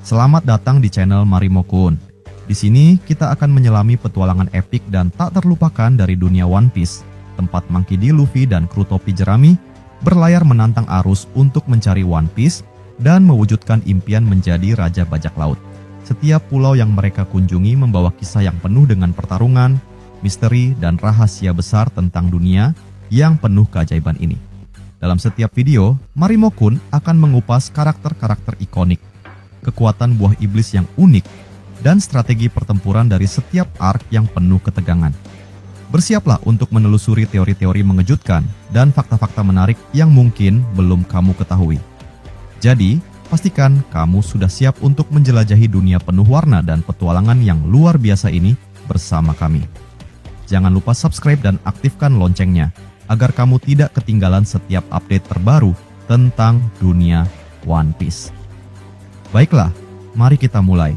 Selamat datang di channel Marimo-kun. Di sini kita akan menyelami petualangan epik dan tak terlupakan dari dunia One Piece, tempat Monkey D. Luffy dan kru topi jerami berlayar menantang arus untuk mencari One Piece dan mewujudkan impian menjadi Raja Bajak Laut. Setiap pulau yang mereka kunjungi membawa kisah yang penuh dengan pertarungan, misteri, dan rahasia besar tentang dunia yang penuh keajaiban ini. Dalam setiap video, Marimo-kun akan mengupas karakter-karakter ikonik, kekuatan buah iblis yang unik, dan strategi pertempuran dari setiap arc yang penuh ketegangan. Bersiaplah untuk menelusuri teori-teori mengejutkan dan fakta-fakta menarik yang mungkin belum kamu ketahui. Jadi, pastikan kamu sudah siap untuk menjelajahi dunia penuh warna dan petualangan yang luar biasa ini bersama kami. Jangan lupa subscribe dan aktifkan loncengnya, agar kamu tidak ketinggalan setiap update terbaru tentang dunia One Piece. Baiklah, mari kita mulai.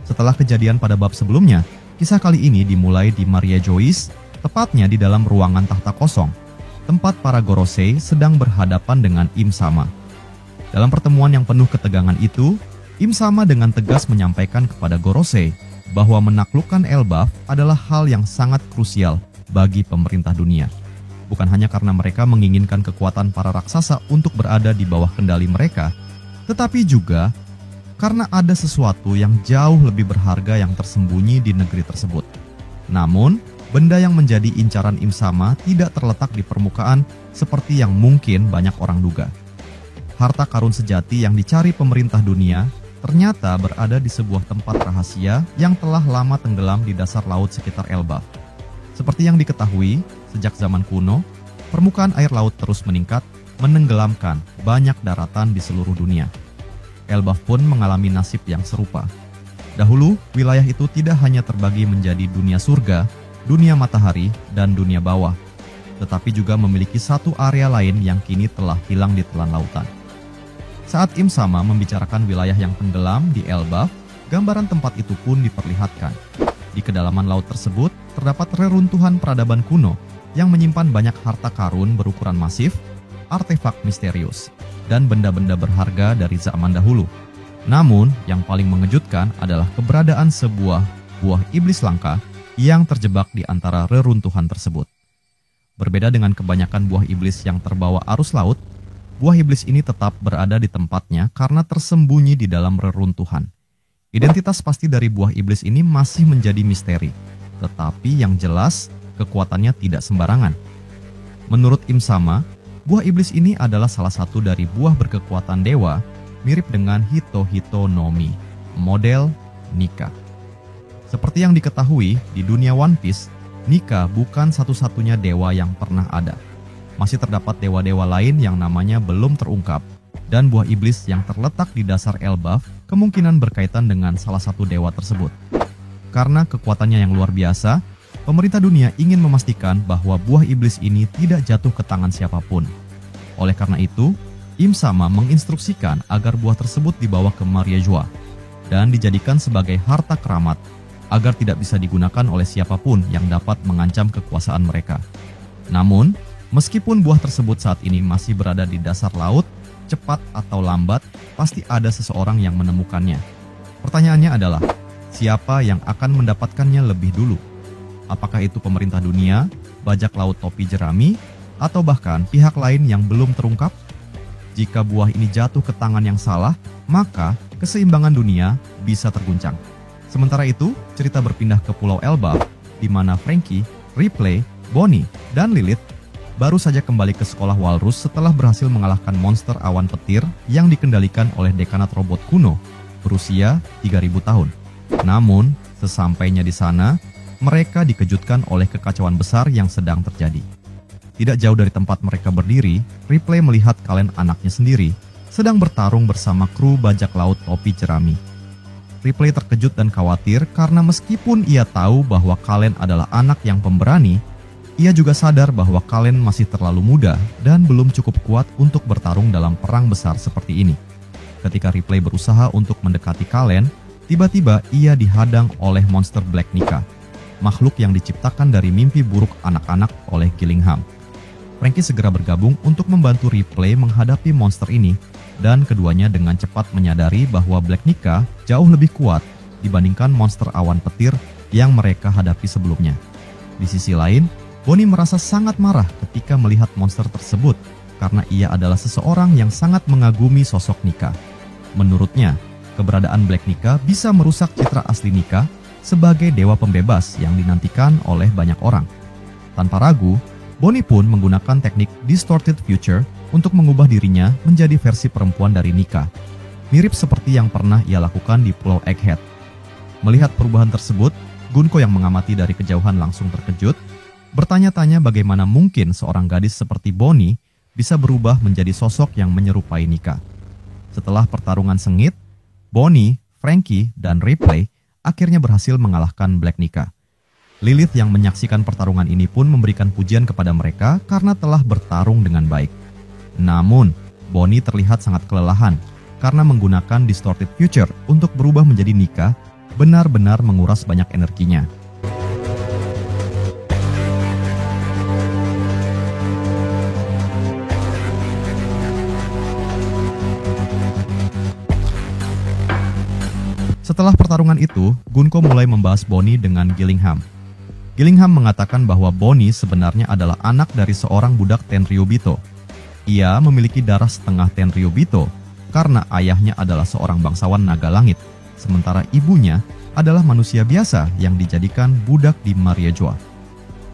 Setelah kejadian pada bab sebelumnya, kisah kali ini dimulai di Maria Joyce, tepatnya di dalam ruangan tahta kosong, tempat para Gorosei sedang berhadapan dengan Im Sama. Dalam pertemuan yang penuh ketegangan itu, Im Sama dengan tegas menyampaikan kepada Gorosei bahwa menaklukkan Elbaf adalah hal yang sangat krusial bagi pemerintah dunia. Bukan hanya karena mereka menginginkan kekuatan para raksasa untuk berada di bawah kendali mereka, tetapi juga karena ada sesuatu yang jauh lebih berharga yang tersembunyi di negeri tersebut. Namun, benda yang menjadi incaran Im Sama tidak terletak di permukaan seperti yang mungkin banyak orang duga. Harta karun sejati yang dicari pemerintah dunia ternyata berada di sebuah tempat rahasia yang telah lama tenggelam di dasar laut sekitar Elbaf. Seperti yang diketahui, sejak zaman kuno, permukaan air laut terus meningkat, menenggelamkan banyak daratan di seluruh dunia. Elbaf pun mengalami nasib yang serupa. Dahulu, wilayah itu tidak hanya terbagi menjadi dunia surga, dunia matahari, dan dunia bawah, tetapi juga memiliki satu area lain yang kini telah hilang di telan lautan. Saat Im Sama membicarakan wilayah yang tenggelam di Elbaf, gambaran tempat itu pun diperlihatkan. Di kedalaman laut tersebut, terdapat reruntuhan peradaban kuno yang menyimpan banyak harta karun berukuran masif, artefak misterius, dan benda-benda berharga dari zaman dahulu. Namun, yang paling mengejutkan adalah keberadaan sebuah buah iblis langka yang terjebak di antara reruntuhan tersebut. Berbeda dengan kebanyakan buah iblis yang terbawa arus laut, buah iblis ini tetap berada di tempatnya karena tersembunyi di dalam reruntuhan. Identitas pasti dari buah iblis ini masih menjadi misteri, tetapi yang jelas kekuatannya tidak sembarangan. Menurut Im Sama, buah iblis ini adalah salah satu dari buah berkekuatan dewa mirip dengan Hito-Hito no Mi, model Nika. Seperti yang diketahui, di dunia One Piece, Nika bukan satu-satunya dewa yang pernah ada. Masih terdapat dewa-dewa lain yang namanya belum terungkap, dan buah iblis yang terletak di dasar Elbaf kemungkinan berkaitan dengan salah satu dewa tersebut. Karena kekuatannya yang luar biasa, pemerintah dunia ingin memastikan bahwa buah iblis ini tidak jatuh ke tangan siapapun. Oleh karena itu, Im Sama menginstruksikan agar buah tersebut dibawa ke Maria Joa dan dijadikan sebagai harta keramat, agar tidak bisa digunakan oleh siapapun yang dapat mengancam kekuasaan mereka. Namun, meskipun buah tersebut saat ini masih berada di dasar laut, cepat atau lambat, pasti ada seseorang yang menemukannya. Pertanyaannya adalah, siapa yang akan mendapatkannya lebih dulu? Apakah itu pemerintah dunia, bajak laut topi jerami, atau bahkan pihak lain yang belum terungkap? Jika buah ini jatuh ke tangan yang salah, maka keseimbangan dunia bisa terguncang. Sementara itu, cerita berpindah ke Pulau Elbaf, di mana Franky, Ripley, Bonnie, dan Lilith baru saja kembali ke sekolah Walrus setelah berhasil mengalahkan monster awan petir yang dikendalikan oleh dekanat robot kuno berusia 3000 tahun. Namun, sesampainya di sana, mereka dikejutkan oleh kekacauan besar yang sedang terjadi. Tidak jauh dari tempat mereka berdiri, Ripley melihat Kalen anaknya sendiri sedang bertarung bersama kru bajak laut topi jerami. Ripley terkejut dan khawatir karena meskipun ia tahu bahwa Kalen adalah anak yang pemberani, ia juga sadar bahwa Kalen masih terlalu muda dan belum cukup kuat untuk bertarung dalam perang besar seperti ini. Ketika Ripley berusaha untuk mendekati Kalen, Tiba-tiba ia dihadang oleh monster Black Nika, makhluk yang diciptakan dari mimpi buruk anak-anak oleh Gillingham. Frankie segera bergabung untuk membantu Ripley menghadapi monster ini, dan keduanya dengan cepat menyadari bahwa Black Nika jauh lebih kuat dibandingkan monster awan petir yang mereka hadapi sebelumnya. Di sisi lain, Bonnie merasa sangat marah ketika melihat monster tersebut karena ia adalah seseorang yang sangat mengagumi sosok Nika. Menurutnya, keberadaan Black Nika bisa merusak citra asli Nika sebagai dewa pembebas yang dinantikan oleh banyak orang. Tanpa ragu, Bonnie pun menggunakan teknik Distorted Future untuk mengubah dirinya menjadi versi perempuan dari Nika, mirip seperti yang pernah ia lakukan di Pulau Egghead. Melihat perubahan tersebut, Gunko yang mengamati dari kejauhan langsung terkejut, bertanya-tanya bagaimana mungkin seorang gadis seperti Bonnie bisa berubah menjadi sosok yang menyerupai Nika. Setelah pertarungan sengit, Bonnie, Frankie, dan Ripley akhirnya berhasil mengalahkan Black Nika. Lilith yang menyaksikan pertarungan ini pun memberikan pujian kepada mereka karena telah bertarung dengan baik. Namun, Bonnie terlihat sangat kelelahan karena menggunakan Distorted Future untuk berubah menjadi Nika benar-benar menguras banyak energinya. Setelah pertarungan itu, Gunko mulai membahas Bonnie dengan Gillingham. Gillingham mengatakan bahwa Bonnie sebenarnya adalah anak dari seorang budak Tenryubito. Ia memiliki darah setengah Tenryubito karena ayahnya adalah seorang bangsawan naga langit, sementara ibunya adalah manusia biasa yang dijadikan budak di Mariejoa.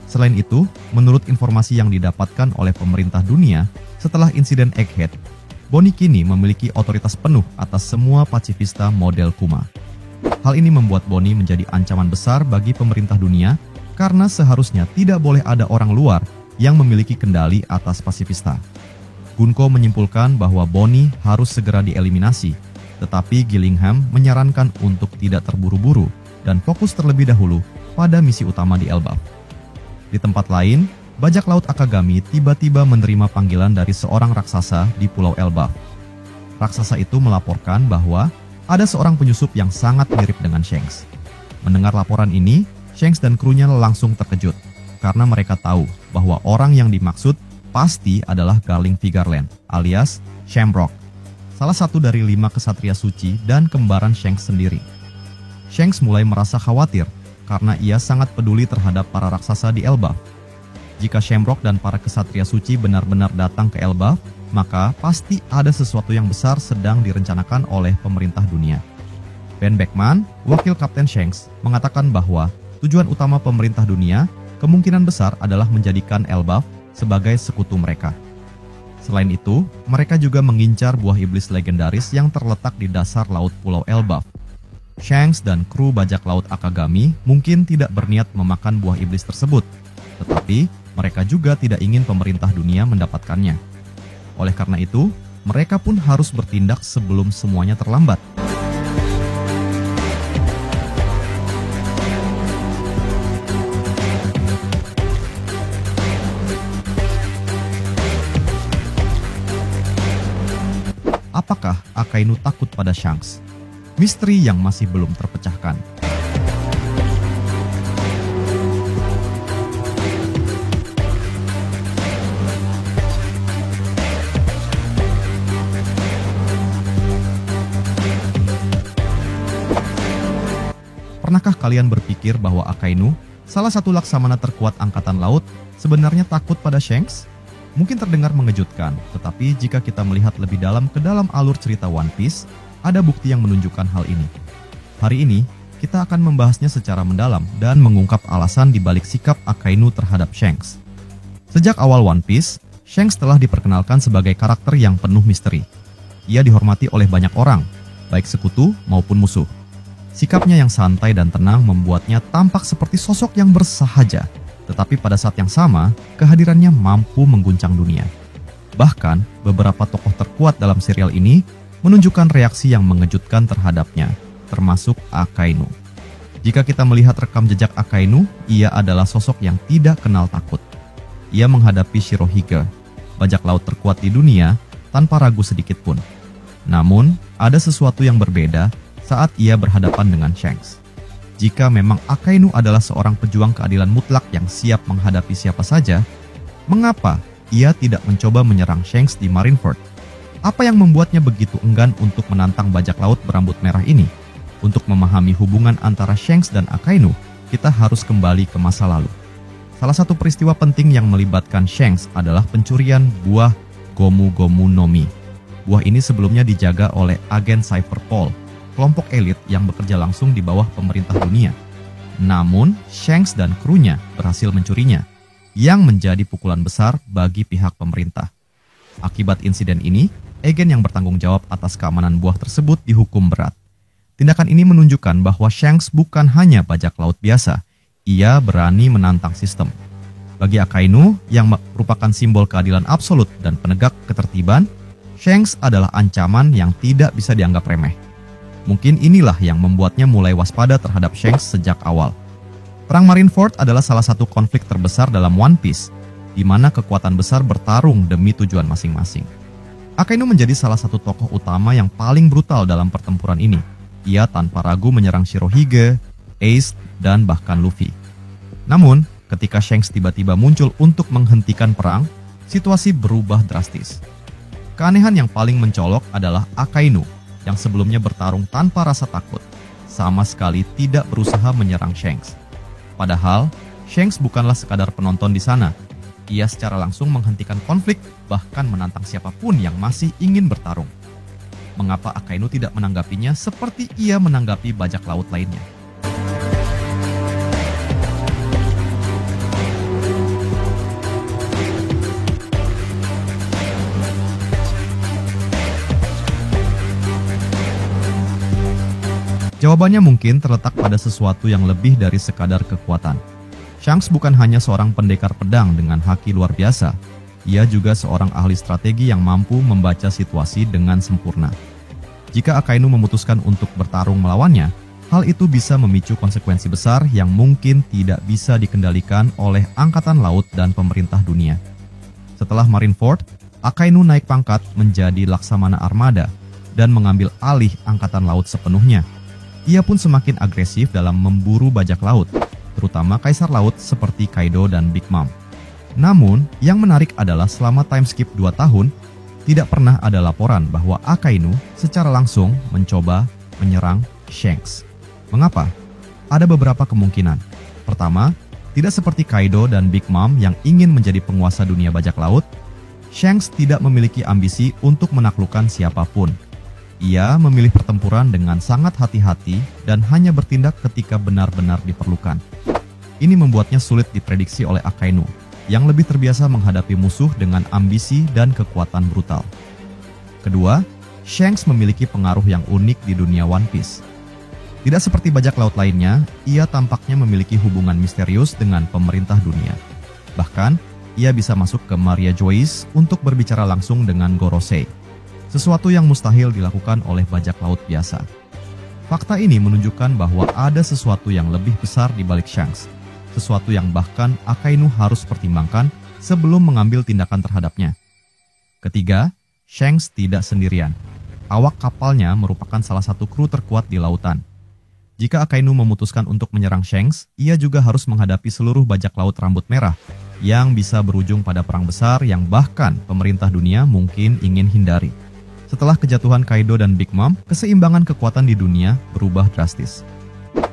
Selain itu, menurut informasi yang didapatkan oleh pemerintah dunia setelah insiden Egghead, Bonnie kini memiliki otoritas penuh atas semua pasifista model Kuma. Hal ini membuat Bonnie menjadi ancaman besar bagi pemerintah dunia karena seharusnya tidak boleh ada orang luar yang memiliki kendali atas pasifista. Gunko menyimpulkan bahwa Bonnie harus segera dieliminasi, tetapi Gillingham menyarankan untuk tidak terburu-buru dan fokus terlebih dahulu pada misi utama di Elbaf. Di tempat lain, bajak laut Akagami tiba-tiba menerima panggilan dari seorang raksasa di Pulau Elbaf. Raksasa itu melaporkan bahwa ada seorang penyusup yang sangat mirip dengan Shanks. Mendengar laporan ini, Shanks dan krunya langsung terkejut karena mereka tahu bahwa orang yang dimaksud pasti adalah Garling Vigarland alias Shamrock, salah satu dari 5 kesatria suci dan kembaran Shanks sendiri. Shanks mulai merasa khawatir karena ia sangat peduli terhadap para raksasa di Elbaf. Jika Shamrock dan para kesatria suci benar-benar datang ke Elbaf, maka pasti ada sesuatu yang besar sedang direncanakan oleh pemerintah dunia. Ben Beckman, wakil Kapten Shanks, mengatakan bahwa tujuan utama pemerintah dunia kemungkinan besar adalah menjadikan Elbaf sebagai sekutu mereka. Selain itu, mereka juga mengincar buah iblis legendaris yang terletak di dasar laut Pulau Elbaf. Shanks dan kru bajak laut Akagami mungkin tidak berniat memakan buah iblis tersebut, tetapi mereka juga tidak ingin pemerintah dunia mendapatkannya. Oleh karena itu, mereka pun harus bertindak sebelum semuanya terlambat. Apakah Akainu takut pada Shanks? Misteri yang masih belum terpecahkan. Pernahkah kalian berpikir bahwa Akainu, salah satu laksamana terkuat angkatan laut, sebenarnya takut pada Shanks? Mungkin terdengar mengejutkan, tetapi jika kita melihat lebih dalam ke dalam alur cerita One Piece, ada bukti yang menunjukkan hal ini. Hari ini, kita akan membahasnya secara mendalam dan mengungkap alasan di balik sikap Akainu terhadap Shanks. Sejak awal One Piece, Shanks telah diperkenalkan sebagai karakter yang penuh misteri. Ia dihormati oleh banyak orang, baik sekutu maupun musuh. Sikapnya yang santai dan tenang membuatnya tampak seperti sosok yang bersahaja, tetapi pada saat yang sama, kehadirannya mampu mengguncang dunia. Bahkan, beberapa tokoh terkuat dalam serial ini menunjukkan reaksi yang mengejutkan terhadapnya, termasuk Akainu. Jika kita melihat rekam jejak Akainu, ia adalah sosok yang tidak kenal takut. Ia menghadapi Shirohige, bajak laut terkuat di dunia, tanpa ragu sedikit pun. Namun, ada sesuatu yang berbeda saat ia berhadapan dengan Shanks. Jika memang Akainu adalah seorang pejuang keadilan mutlak yang siap menghadapi siapa saja, mengapa ia tidak mencoba menyerang Shanks di Marineford? Apa yang membuatnya begitu enggan untuk menantang bajak laut berambut merah ini? Untuk memahami hubungan antara Shanks dan Akainu, kita harus kembali ke masa lalu. Salah satu peristiwa penting yang melibatkan Shanks adalah pencurian buah Gomu Gomu no Mi. Buah ini sebelumnya dijaga oleh agen Cyberpol, kelompok elit yang bekerja langsung di bawah pemerintah dunia. Namun, Shanks dan krunya berhasil mencurinya, yang menjadi pukulan besar bagi pihak pemerintah. Akibat insiden ini, agen yang bertanggung jawab atas keamanan buah tersebut dihukum berat. Tindakan ini menunjukkan bahwa Shanks bukan hanya bajak laut biasa, ia berani menantang sistem. Bagi Akainu, yang merupakan simbol keadilan absolut dan penegak ketertiban, Shanks adalah ancaman yang tidak bisa dianggap remeh. Mungkin inilah yang membuatnya mulai waspada terhadap Shanks sejak awal. Perang Marineford adalah salah satu konflik terbesar dalam One Piece, di mana kekuatan besar bertarung demi tujuan masing-masing. Akainu menjadi salah satu tokoh utama yang paling brutal dalam pertempuran ini. Ia tanpa ragu menyerang Shirohige, Ace, dan bahkan Luffy. Namun, ketika Shanks tiba-tiba muncul untuk menghentikan perang, situasi berubah drastis. Keanehan yang paling mencolok adalah Akainu, yang sebelumnya bertarung tanpa rasa takut, sama sekali tidak berusaha menyerang Shanks. Padahal, Shanks bukanlah sekadar penonton di sana. Ia secara langsung menghentikan konflik, bahkan menantang siapapun yang masih ingin bertarung. Mengapa Akainu tidak menanggapinya seperti ia menanggapi bajak laut lainnya? Jawabannya mungkin terletak pada sesuatu yang lebih dari sekadar kekuatan. Shanks bukan hanya seorang pendekar pedang dengan haki luar biasa, ia juga seorang ahli strategi yang mampu membaca situasi dengan sempurna. Jika Akainu memutuskan untuk bertarung melawannya, hal itu bisa memicu konsekuensi besar yang mungkin tidak bisa dikendalikan oleh Angkatan Laut dan pemerintah dunia. Setelah Marineford, Akainu naik pangkat menjadi Laksamana Armada dan mengambil alih Angkatan Laut sepenuhnya. Ia pun semakin agresif dalam memburu bajak laut, terutama kaisar laut seperti Kaido dan Big Mom. Namun, yang menarik adalah selama time skip 2 tahun, tidak pernah ada laporan bahwa Akainu secara langsung mencoba menyerang Shanks. Mengapa? Ada beberapa kemungkinan. Pertama, tidak seperti Kaido dan Big Mom yang ingin menjadi penguasa dunia bajak laut, Shanks tidak memiliki ambisi untuk menaklukkan siapapun. Ia memilih pertempuran dengan sangat hati-hati dan hanya bertindak ketika benar-benar diperlukan. Ini membuatnya sulit diprediksi oleh Akainu, yang lebih terbiasa menghadapi musuh dengan ambisi dan kekuatan brutal. Kedua, Shanks memiliki pengaruh yang unik di dunia One Piece. Tidak seperti bajak laut lainnya, ia tampaknya memiliki hubungan misterius dengan pemerintah dunia. Bahkan, ia bisa masuk ke Maria Joyce untuk berbicara langsung dengan Gorosei, sesuatu yang mustahil dilakukan oleh bajak laut biasa. Fakta ini menunjukkan bahwa ada sesuatu yang lebih besar di balik Shanks, sesuatu yang bahkan Akainu harus pertimbangkan sebelum mengambil tindakan terhadapnya. Ketiga, Shanks tidak sendirian. Awak kapalnya merupakan salah satu kru terkuat di lautan. Jika Akainu memutuskan untuk menyerang Shanks, ia juga harus menghadapi seluruh bajak laut rambut merah yang bisa berujung pada perang besar yang bahkan pemerintah dunia mungkin ingin hindari. Setelah kejatuhan Kaido dan Big Mom, keseimbangan kekuatan di dunia berubah drastis.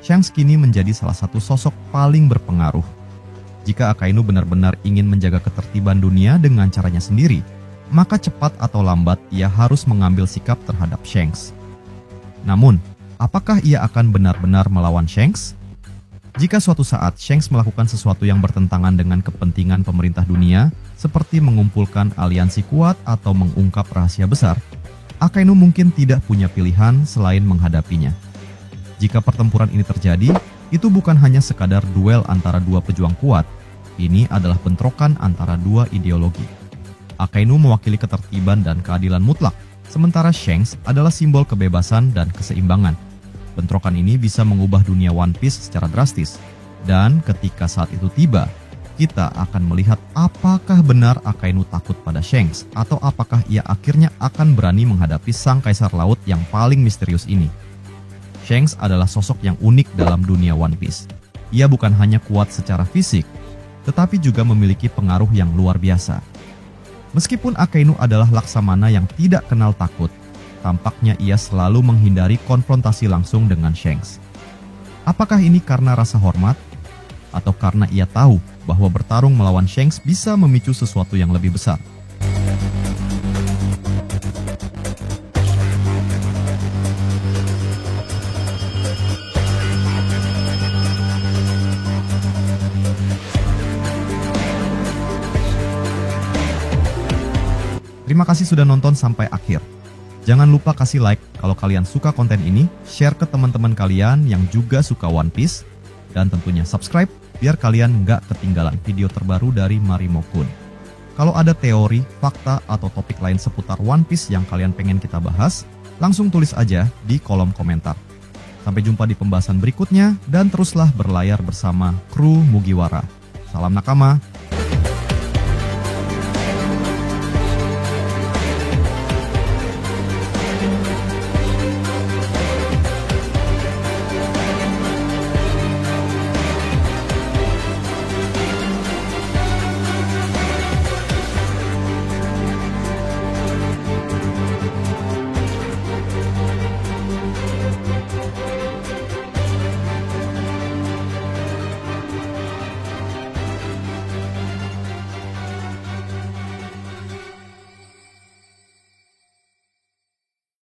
Shanks kini menjadi salah satu sosok paling berpengaruh. Jika Akainu benar-benar ingin menjaga ketertiban dunia dengan caranya sendiri, maka cepat atau lambat ia harus mengambil sikap terhadap Shanks. Namun, apakah ia akan benar-benar melawan Shanks? Jika suatu saat Shanks melakukan sesuatu yang bertentangan dengan kepentingan pemerintah dunia, seperti mengumpulkan aliansi kuat atau mengungkap rahasia besar, Akainu mungkin tidak punya pilihan selain menghadapinya. Jika pertempuran ini terjadi, itu bukan hanya sekadar duel antara dua pejuang kuat, ini adalah bentrokan antara dua ideologi. Akainu mewakili ketertiban dan keadilan mutlak, sementara Shanks adalah simbol kebebasan dan keseimbangan. Bentrokan ini bisa mengubah dunia One Piece secara drastis, dan ketika saat itu tiba, kita akan melihat apakah benar Akainu takut pada Shanks atau apakah ia akhirnya akan berani menghadapi sang kaisar laut yang paling misterius ini. Shanks adalah sosok yang unik dalam dunia One Piece. Ia bukan hanya kuat secara fisik, tetapi juga memiliki pengaruh yang luar biasa. Meskipun Akainu adalah laksamana yang tidak kenal takut, tampaknya ia selalu menghindari konfrontasi langsung dengan Shanks. Apakah ini karena rasa hormat? Atau karena ia tahu bahwa bertarung melawan Shanks bisa memicu sesuatu yang lebih besar? Terima kasih sudah nonton sampai akhir. Jangan lupa kasih like kalau kalian suka konten ini, share ke teman-teman kalian yang juga suka One Piece, dan tentunya subscribe biar kalian nggak ketinggalan video terbaru dari Marimo Kun. Kalau ada teori, fakta, atau topik lain seputar One Piece yang kalian pengen kita bahas, langsung tulis aja di kolom komentar. Sampai jumpa di pembahasan berikutnya, dan teruslah berlayar bersama kru Mugiwara. Salam nakama!